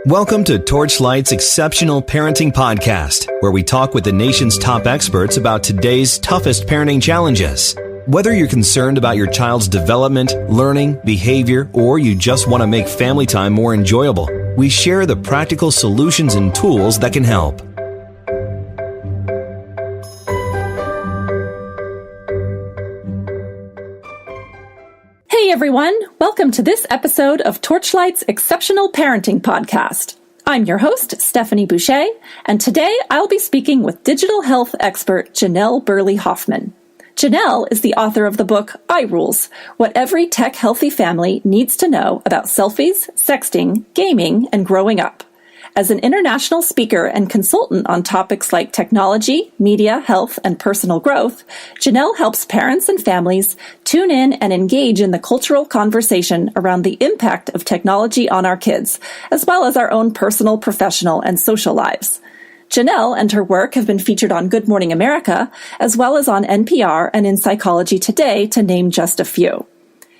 Welcome to Torchlight's Exceptional Parenting Podcast, where we talk with the nation's top experts about today's toughest parenting challenges. Whether you're concerned about your child's development, learning, behavior, or you just want to make family time more enjoyable, we share the practical solutions and tools that can help. Hey everyone, welcome to this episode of Torchlight's Exceptional Parenting Podcast. I'm your host, Stephanie Boucher, and today I'll be speaking with digital health expert Janelle Burley-Hoffman. Janelle is the author of the book iRules, What Every Tech-Healthy Family Needs to Know About Selfies, Sexting, Gaming, and Growing Up. As an international speaker and consultant on topics like technology, media, health, and personal growth, Janelle helps parents and families tune in and engage in the cultural conversation around the impact of technology on our kids, as well as our own personal, professional, and social lives. Janelle and her work have been featured on Good Morning America, as well as on NPR and in Psychology Today, to name just a few.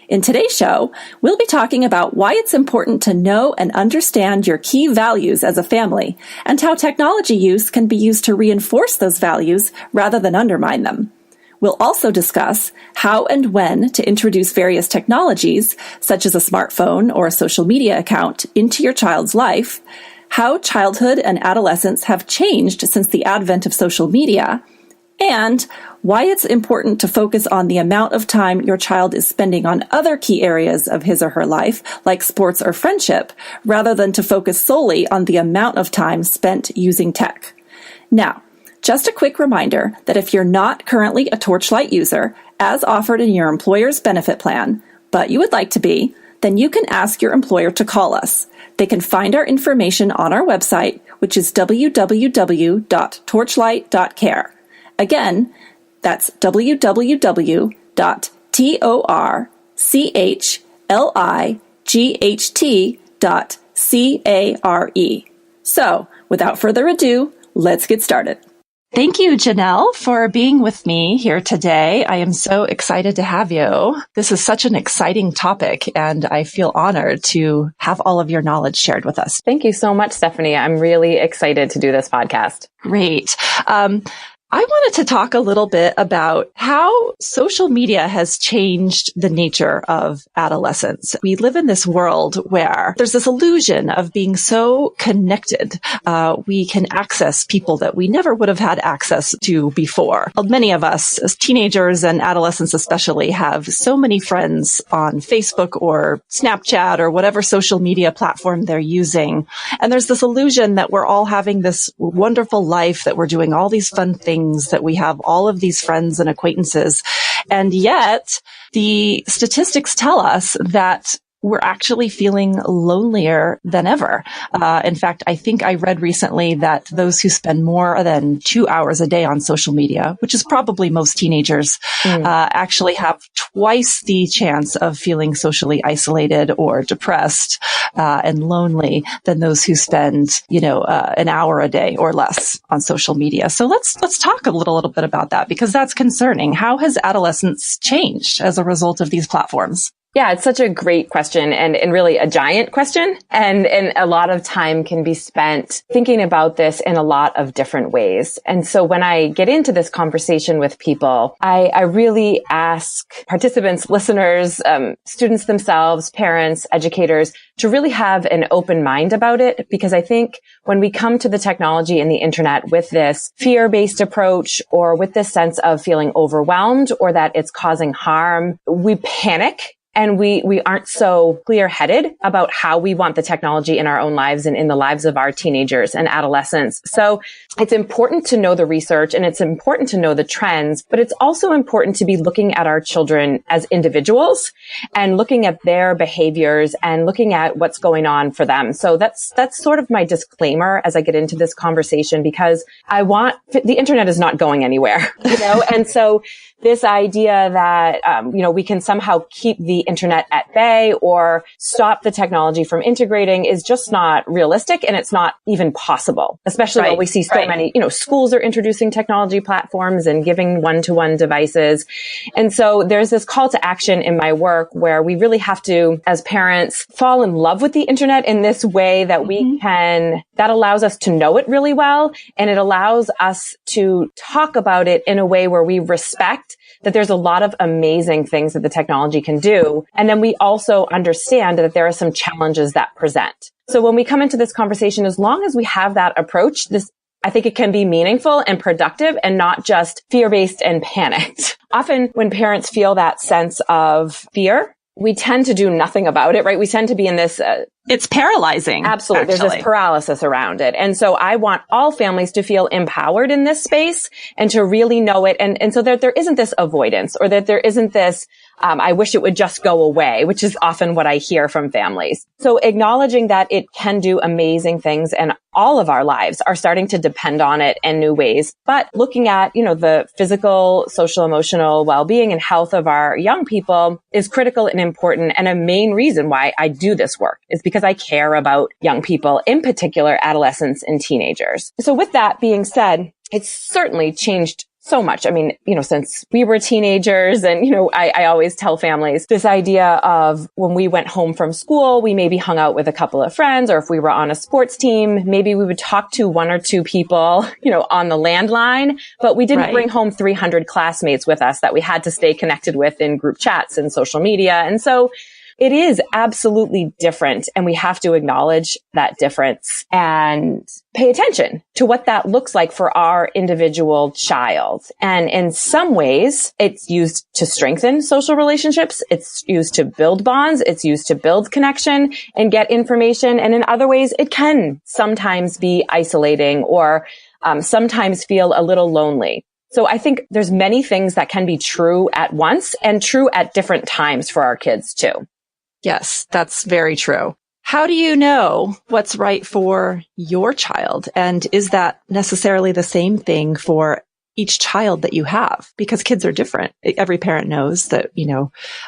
In today's show, we'll be talking about why it's important to know and understand your key values as a family, and how technology use can be used to reinforce those values rather than undermine them. We'll also discuss how and when to introduce various technologies, such as a smartphone or a social media account, into your child's life, how childhood and adolescence have changed since the advent of social media, and why it's important to focus on the amount of time your child is spending on other key areas of his or her life, like sports or friendship, rather than to focus solely on the amount of time spent using tech. Now, just a quick reminder that if you're not currently a Torchlight user, as offered in your employer's benefit plan, but you would like to be, then you can ask your employer to call us. They can find our information on our website, which is www.torchlight.care. Again, that's www.torchlight.care. So, without further ado, let's get started. Thank you, Janelle, for being with me here today. I am so excited to have you. This is such an exciting topic, and I feel honored to have all of your knowledge shared with us. Thank you so much, Stephanie. I'm really excited to do this podcast. Great. I wanted to talk a little bit about how social media has changed the nature of adolescence. We live in this world where there's this illusion of being so connected. We can access people that we never would have had access to before. Many of us, as teenagers and adolescents especially, have so many friends on Facebook or Snapchat or whatever social media platform they're using. And there's this illusion that we're all having this wonderful life, that we're doing all these fun things, that we have all of these friends and acquaintances. And yet the statistics tell us that we're actually feeling lonelier than ever. In fact, I think I read recently that those who spend more than 2 hours a day on social media, which is probably most teenagers, actually have twice the chance of feeling socially isolated or depressed and lonely than those who spend, an hour a day or less on social media. So let's talk a little bit about that, because that's concerning. How has adolescence changed as a result of these platforms? Yeah, it's such a great question and really a giant question. And a lot of time can be spent thinking about this in a lot of different ways. And so when I get into this conversation with people, I really ask participants, listeners, students themselves, parents, educators, to really have an open mind about it. Because I think when we come to the technology and the internet with this fear-based approach, or with this sense of feeling overwhelmed or that it's causing harm, we panic. And we aren't so clear-headed about how we want the technology in our own lives and in the lives of our teenagers and adolescents. So it's important to know the research, and it's important to know the trends, but it's also important to be looking at our children as individuals and looking at their behaviors and looking at what's going on for them. So that's sort of my disclaimer as I get into this conversation, because the internet is not going anywhere, and so this idea that, we can somehow keep the internet at bay or stop the technology from integrating is just not realistic, and it's not even possible, especially when we see so many, schools are introducing technology platforms and giving one-to-one devices. And so there's this call to action in my work where we really have to, as parents, fall in love with the internet in this way that we can, that allows us to know it really well. And it allows us to talk about it in a way where we respect that there's a lot of amazing things that the technology can do. And then we also understand that there are some challenges that present. So when we come into this conversation, as long as we have that approach, I think it can be meaningful and productive and not just fear-based and panicked. Often when parents feel that sense of fear, we tend to do nothing about it, right? We tend to be in this... it's paralyzing. Absolutely. Actually. There's this paralysis around it. And so I want all families to feel empowered in this space and to really know it. And so that there isn't this avoidance or that there isn't this, I wish it would just go away, which is often what I hear from families. So acknowledging that it can do amazing things and all of our lives are starting to depend on it in new ways. But looking at, the physical, social, emotional well-being and health of our young people is critical and important. And a main reason why I do this work is because I care about young people, in particular, adolescents and teenagers. So with that being said, it's certainly changed so much. I mean, since we were teenagers and, I always tell families this idea of when we went home from school, we maybe hung out with a couple of friends, or if we were on a sports team, maybe we would talk to one or two people, on the landline, but we didn't bring home 300 classmates with us that we had to stay connected with in group chats and social media. And so it is absolutely different, and we have to acknowledge that difference and pay attention to what that looks like for our individual child. And in some ways, it's used to strengthen social relationships. It's used to build bonds. It's used to build connection and get information. And in other ways, it can sometimes be isolating or sometimes feel a little lonely. So I think there's many things that can be true at once and true at different times for our kids too. Yes, that's very true. How do you know what's right for your child? And is that necessarily the same thing for each child that you have? Because kids are different. Every parent knows that,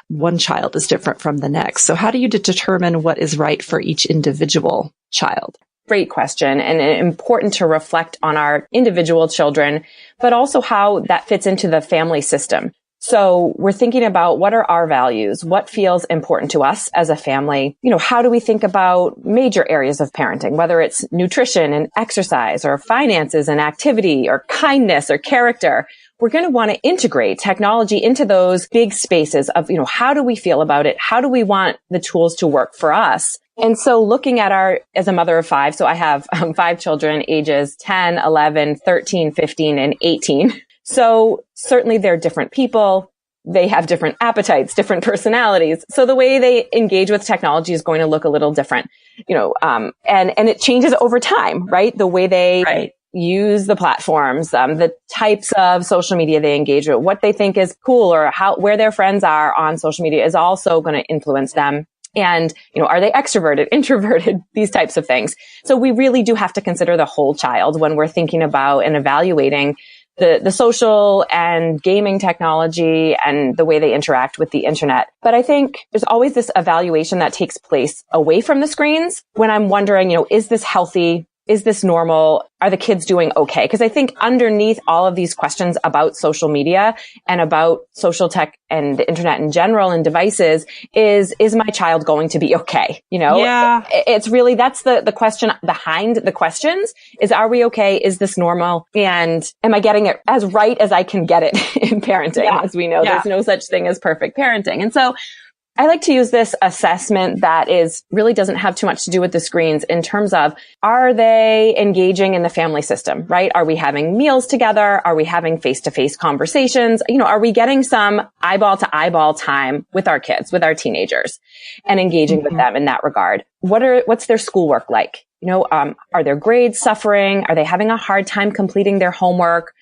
one child is different from the next. So how do you determine what is right for each individual child? Great question, and important to reflect on our individual children, but also how that fits into the family system. So we're thinking about what are our values? What feels important to us as a family? How do we think about major areas of parenting, whether it's nutrition and exercise or finances and activity or kindness or character? We're going to want to integrate technology into those big spaces of, how do we feel about it? How do we want the tools to work for us? And so looking at as a mother of 5, so I have 5 children ages 10, 11, 13, 15, and 18. So certainly they're different people. They have different appetites, different personalities. So the way they engage with technology is going to look a little different, and it changes over time, right? The way they use the platforms, the types of social media they engage with, what they think is cool or where their friends are on social media is also going to influence them. And, are they extroverted, introverted, these types of things. So we really do have to consider the whole child when we're thinking about and evaluating the social and gaming technology and the way they interact with the internet. But I think there's always this evaluation that takes place away from the screens when I'm wondering, is this healthy? Is this normal? Are the kids doing okay? Because I think underneath all of these questions about social media and about social tech and the internet in general and devices is my child going to be okay? Yeah. It's really, that's the question behind the questions is, are we okay? Is this normal? And am I getting it as right as I can get it in parenting? Yeah. As we know, there's no such thing as perfect parenting. And so I like to use this assessment that really doesn't have too much to do with the screens in terms of, are they engaging in the family system, right? Are we having meals together? Are we having face-to-face conversations? Are we getting some eyeball to eyeball time with our kids, with our teenagers and engaging with them in that regard? What's their schoolwork like? Are their grades suffering? Are they having a hard time completing their homework?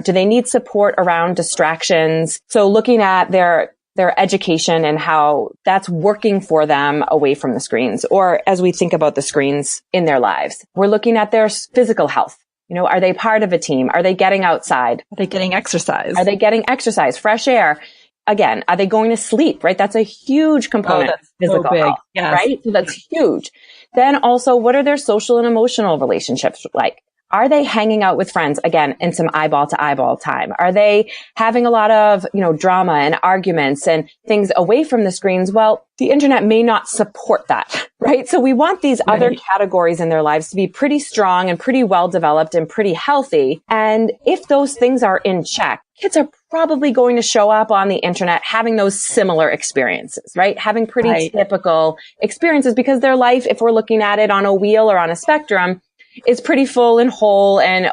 Do they need support around distractions? So looking at their education and how that's working for them away from the screens, or as we think about the screens in their lives. We're looking at their physical health. Are they part of a team? Are they getting outside? Are they getting exercise? Are they getting exercise, fresh air? again, are they going to sleep, right? That's a huge component of physical health, right? So that's huge. Then also, what are their social and emotional relationships like? Are they hanging out with friends, again, in some eyeball to eyeball time? Are they having a lot of, drama and arguments and things away from the screens? Well, the internet may not support that, right? So we want these other categories in their lives to be pretty strong and pretty well developed and pretty healthy. And if those things are in check, kids are probably going to show up on the internet having those similar experiences, right? Having pretty typical experiences because their life, if we're looking at it on a wheel or on a spectrum, is pretty full and whole and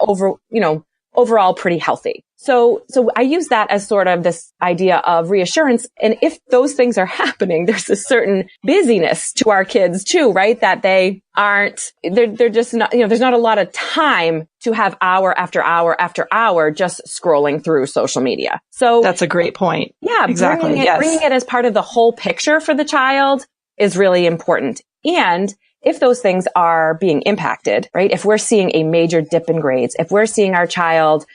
overall pretty healthy. So I use that as sort of this idea of reassurance. And if those things are happening, there's a certain busyness to our kids too, right? That they're just not, there's not a lot of time to have hour after hour after hour just scrolling through social media. So that's a great point. Yeah. Exactly. Bringing it as part of the whole picture for the child is really important. And if those things are being impacted, right? If we're seeing a major dip in grades, if we're seeing our child,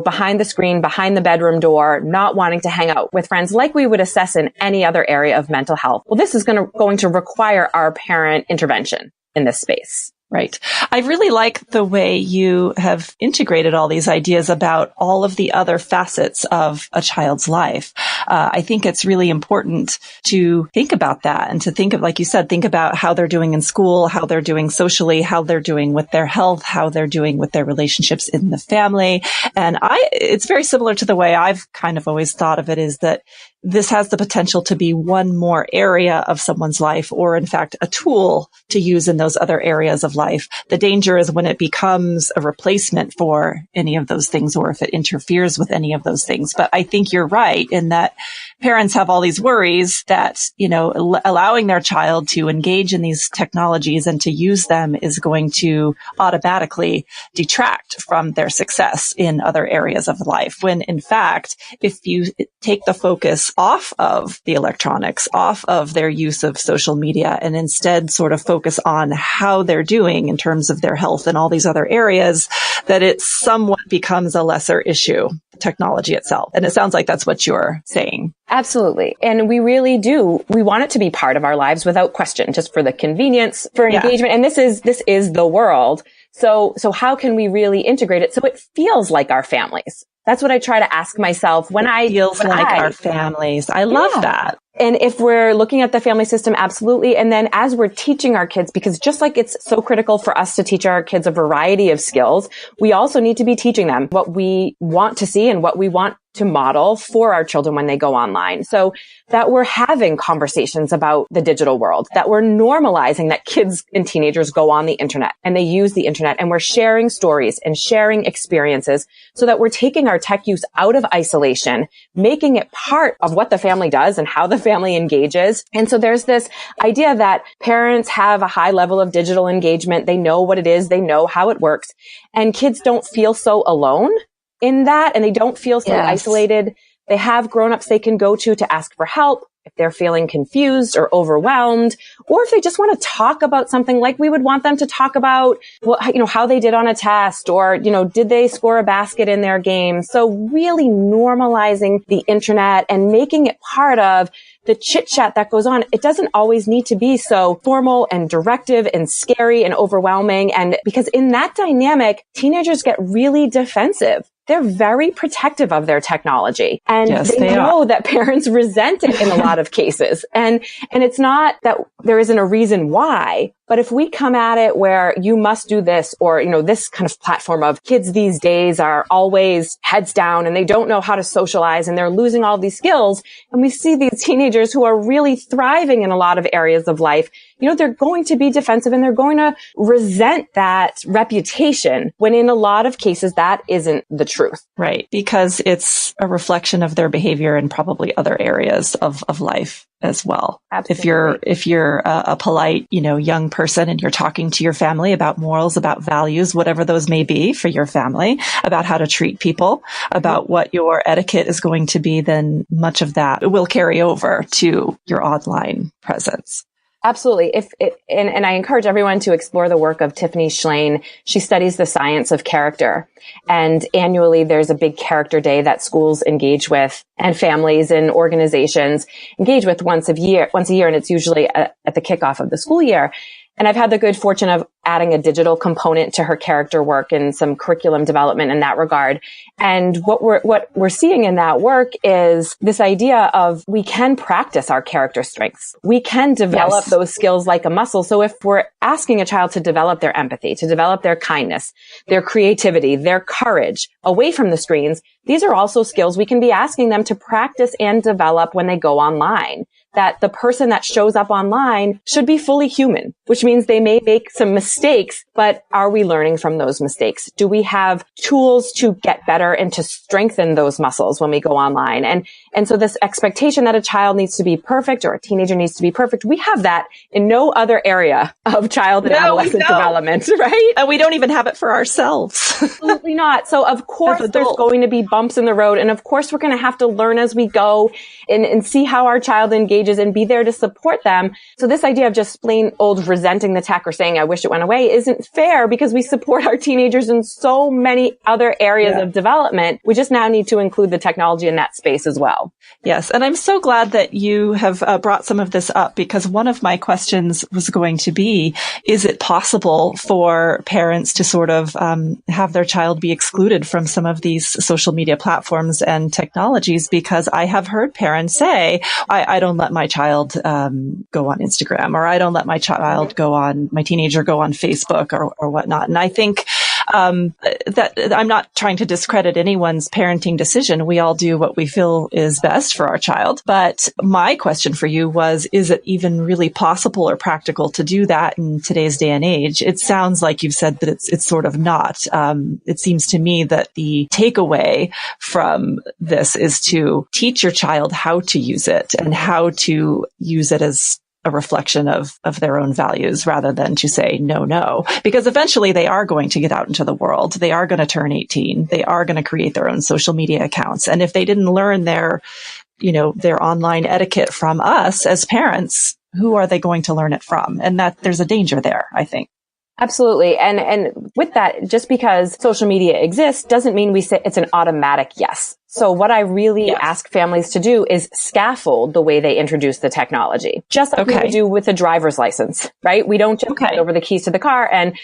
behind the screen, behind the bedroom door, not wanting to hang out with friends like we would assess in any other area of mental health, well, this is going to require our parent intervention in this space. Right. I really like the way you have integrated all these ideas about all of the other facets of a child's life. I think it's really important to think about that and to think of, like you said, think about how they're doing in school, how they're doing socially, how they're doing with their health, how they're doing with their relationships in the family. And it's very similar to the way I've kind of always thought of it, is that this has the potential to be one more area of someone's life, or in fact, a tool to use in those other areas of life. The danger is when it becomes a replacement for any of those things, or if it interferes with any of those things. But I think you're right in that parents have all these worries that, allowing their child to engage in these technologies and to use them is going to automatically detract from their success in other areas of life. When in fact, if you take the focus off of the electronics, off of their use of social media, and instead sort of focus on how they're doing in terms of their health and all these other areas, that it somewhat becomes a lesser issue, technology itself. And it sounds like that's what you're saying. Absolutely. And we really do. We want it to be part of our lives without question, just for the convenience, for engagement. And this is the world. So how can we really integrate it so it feels like our families? That's what I try to ask myself when our families. I love that. And if we're looking at the family system, absolutely. And then as we're teaching our kids, because just like it's so critical for us to teach our kids a variety of skills, we also need to be teaching them what we want to see and what we want to model for our children when they go online. So that we're having conversations about the digital world, that we're normalizing that kids and teenagers go on the internet and they use the internet, and we're sharing stories and sharing experiences so that we're taking our tech use out of isolation, making it part of what the family does and how the family engages. And so there's this idea that parents have a high level of digital engagement. They know what it is. They know how it works. And kids don't feel so alone in that, and they don't feel so isolated. They have grown-ups they can go to ask for help if they're feeling confused or overwhelmed, or if they just want to talk about something like we would want them to talk about, how they did on a test, or, did they score a basket in their game? So really normalizing the internet and making it part of the chit chat that goes on. It doesn't always need to be so formal and directive and scary and overwhelming. And because in that dynamic, teenagers get really defensive. They're very protective of their technology, and they know that parents resent it in a lot of cases. And it's not that there isn't a reason why, but if we come at it where you must do this, or, this kind of platform of kids these days are always heads down and they don't know how to socialize and they're losing all these skills. And we see these teenagers who are really thriving in a lot of areas of life. They're going to be defensive and they're going to resent that reputation, when in a lot of cases that isn't the truth. Right. Because it's a reflection of their behavior in probably other areas of life as well. Absolutely. If you're a polite, young person and you're talking to your family about morals, about values, whatever those may be for your family, about how to treat people, about what your etiquette is going to be, then much of that will carry over to your online presence. Absolutely. And I encourage everyone to explore the work of Tiffany Schlein. She studies the science of character. And annually, there's a big character day that schools engage with, and families and organizations engage with once a year. And it's usually at the kickoff of the school year. And I've had the good fortune of adding a digital component to her character work and some curriculum development in that regard. And what we're seeing in that work is this idea of we can practice our character strengths. We can develop those skills like a muscle. So if we're asking a child to develop their empathy, to develop their kindness, their creativity, their courage away from the screens, these are also skills we can be asking them to practice and develop when they go online. That the person that shows up online should be fully human, which means they may make some mistakes, but are we learning from those mistakes? Do we have tools to get better and to strengthen those muscles when we go online? And so this expectation that a child needs to be perfect or a teenager needs to be perfect, we have that in no other area of child and adolescent development, right? And we don't even have it for ourselves. Absolutely not. So of course there's going to be bumps in the road. And of course we're going to have to learn as we go and see how our child engages and be there to support them. So this idea of just plain old resenting the tech or saying, I wish it went away, isn't fair because we support our teenagers in so many other areas of development. We just now need to include the technology in that space as well. Yes. And I'm so glad that you have brought some of this up, because one of my questions was going to be, is it possible for parents to sort of have their child be excluded from some of these social media platforms and technologies? Because I have heard parents say, I don't let my child go on Instagram, or I don't let my teenager go on Facebook or whatnot. And I think that I'm not trying to discredit anyone's parenting decision. We all do what we feel is best for our child. But my question for you was, is it even really possible or practical to do that in today's day and age? It sounds like you've said that it's sort of not. It seems to me that the takeaway from this is to teach your child how to use it and how to use it as a reflection of their own values, rather than to say no, because eventually they are going to get out into the world. They are going to turn 18. They are going to create their own social media accounts. And if they didn't learn their online etiquette from us as parents, who are they going to learn it from? And that there's a danger there, I think. Absolutely. And with that, just because social media exists doesn't mean we say it's an automatic yes. So what I really ask families to do is scaffold the way they introduce the technology, just like we would do with a driver's license, right? We don't just hand over the keys to the car. And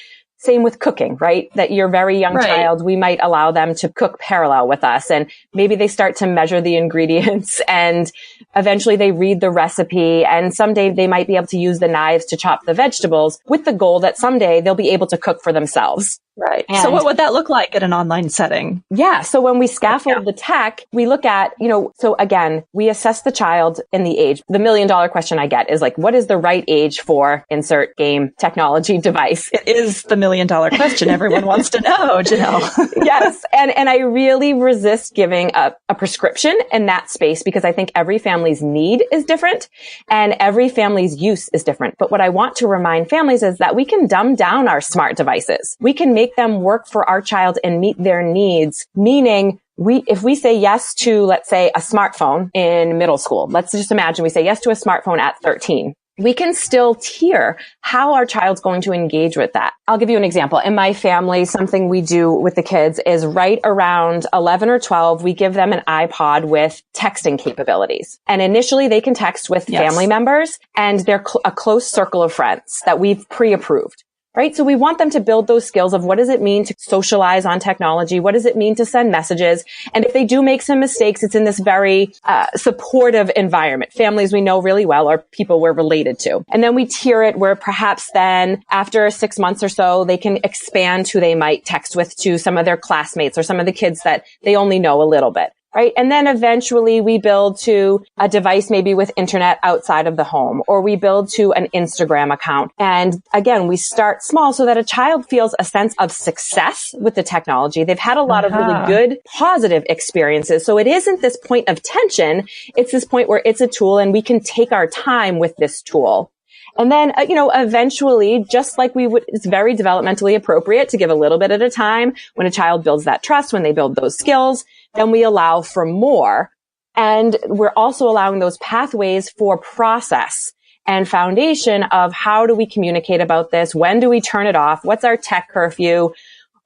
same with cooking, right? That your very young child, we might allow them to cook parallel with us, and maybe they start to measure the ingredients, and eventually they read the recipe, and someday they might be able to use the knives to chop the vegetables, with the goal that someday they'll be able to cook for themselves. Right. So what would that look like in an online setting? Yeah. So when we scaffold the tech, we look at, so again, we assess the child and the age. The $1 million question I get is like, what is the right age for insert game technology device? It is the $1 million question everyone wants to know, Janelle. Yes. And I really resist giving a prescription in that space, because I think every family's need is different and every family's use is different. But what I want to remind families is that we can dumb down our smart devices. We can make them work for our child and meet their needs, meaning if we say yes to, let's say, a smartphone in middle school, let's just imagine we say yes to a smartphone at 13. We can still tier how our child's going to engage with that. I'll give you an example. In my family, something we do with the kids is right around 11 or 12, we give them an iPod with texting capabilities. And initially they can text with family members and they're a close circle of friends that we've pre-approved. Right? So we want them to build those skills of what does it mean to socialize on technology? What does it mean to send messages? And if they do make some mistakes, it's in this very supportive environment. Families we know really well are people we're related to. And then we tier it where perhaps then after 6 months or so, they can expand who they might text with to some of their classmates or some of the kids that they only know a little bit. Right. And then eventually we build to a device maybe with internet outside of the home, or we build to an Instagram account. And again, we start small so that a child feels a sense of success with the technology. They've had a lot of really good, positive experiences. So it isn't this point of tension. It's this point where it's a tool and we can take our time with this tool. And then, eventually, just like we would, it's very developmentally appropriate to give a little bit at a time. When a child builds that trust, when they build those skills, then we allow for more. And we're also allowing those pathways for process and foundation of how do we communicate about this? When do we turn it off? What's our tech curfew?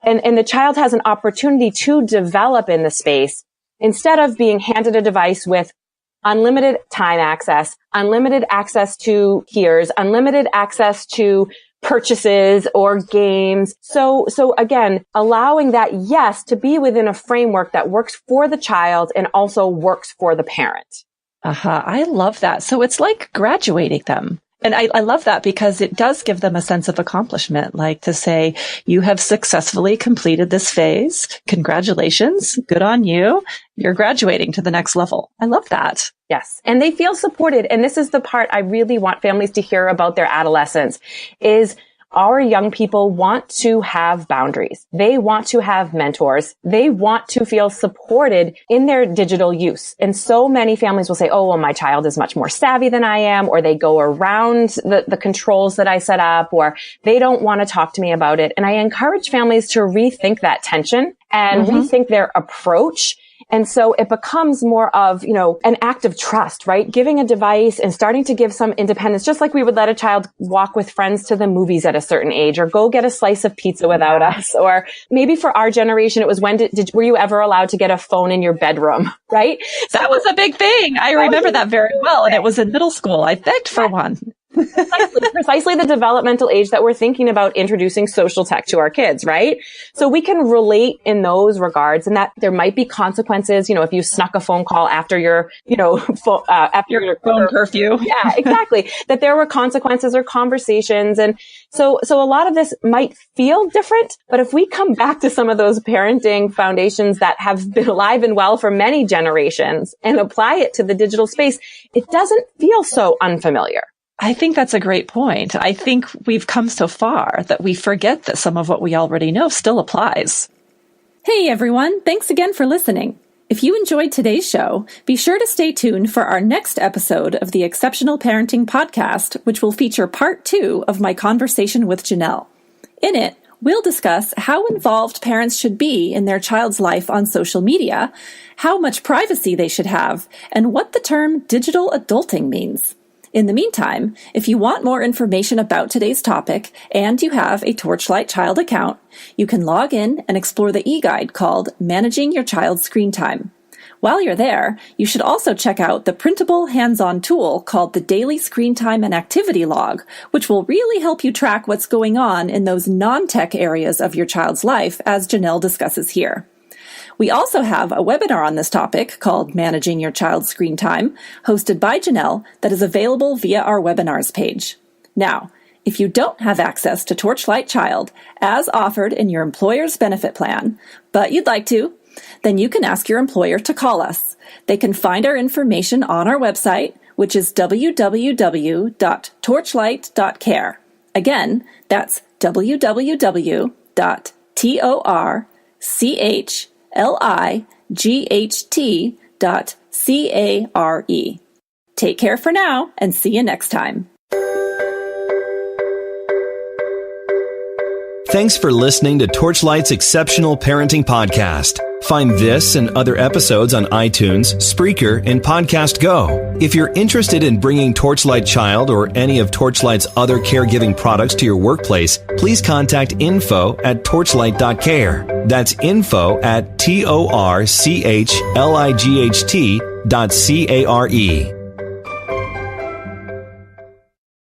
And the child has an opportunity to develop in the space instead of being handed a device with unlimited time access, unlimited access to peers, unlimited access to purchases or games. So again, allowing that yes to be within a framework that works for the child and also works for the parent. I love that. So it's like graduating them. And I love that because it does give them a sense of accomplishment, like to say, you have successfully completed this phase. Congratulations. Good on you. You're graduating to the next level. I love that. Yes. And they feel supported. And this is the part I really want families to hear about their adolescents is our young people want to have boundaries. They want to have mentors. They want to feel supported in their digital use. And so many families will say, oh, well, my child is much more savvy than I am, or they go around the controls that I set up, or they don't want to talk to me about it. And I encourage families to rethink that tension and rethink their approach. And so it becomes more of, an act of trust, right? Giving a device and starting to give some independence, just like we would let a child walk with friends to the movies at a certain age or go get a slice of pizza without us. Or maybe for our generation, it was were you ever allowed to get a phone in your bedroom, right? That was a big thing. I remember that very well. And it was in middle school. I begged for one. Precisely the developmental age that we're thinking about introducing social tech to our kids, right? So we can relate in those regards, and that there might be consequences, if you snuck a phone call after your, after your phone curfew. Yeah, exactly. That there were consequences or conversations. And so a lot of this might feel different, but if we come back to some of those parenting foundations that have been alive and well for many generations and apply it to the digital space, it doesn't feel so unfamiliar. I think that's a great point. I think we've come so far that we forget that some of what we already know still applies. Hey everyone, thanks again for listening. If you enjoyed today's show, be sure to stay tuned for our next episode of the Exceptional Parenting Podcast, which will feature part 2 of my conversation with Janelle. In it, we'll discuss how involved parents should be in their child's life on social media, how much privacy they should have, and what the term digital adulting means. In the meantime, if you want more information about today's topic and you have a Torchlight Child account, you can log in and explore the e-guide called Managing Your Child's Screen Time. While you're there, you should also check out the printable hands-on tool called the Daily Screen Time and Activity Log, which will really help you track what's going on in those non-tech areas of your child's life, as Janelle discusses here. We also have a webinar on this topic called Managing Your Child's Screen Time, hosted by Janelle, that is available via our webinars page. Now, if you don't have access to Torchlight Child, as offered in your employer's benefit plan, but you'd like to, then you can ask your employer to call us. They can find our information on our website, which is www.torchlight.care. Again, that's www.torchlight.care. Take care for now, and see you next time. Thanks for listening to Torchlight's Exceptional Parenting Podcast. Find this and other episodes on iTunes, Spreaker, and Podcast Go. If you're interested in bringing Torchlight Child or any of Torchlight's other caregiving products to your workplace, please contact info@torchlight.care. That's info@torchlight.care.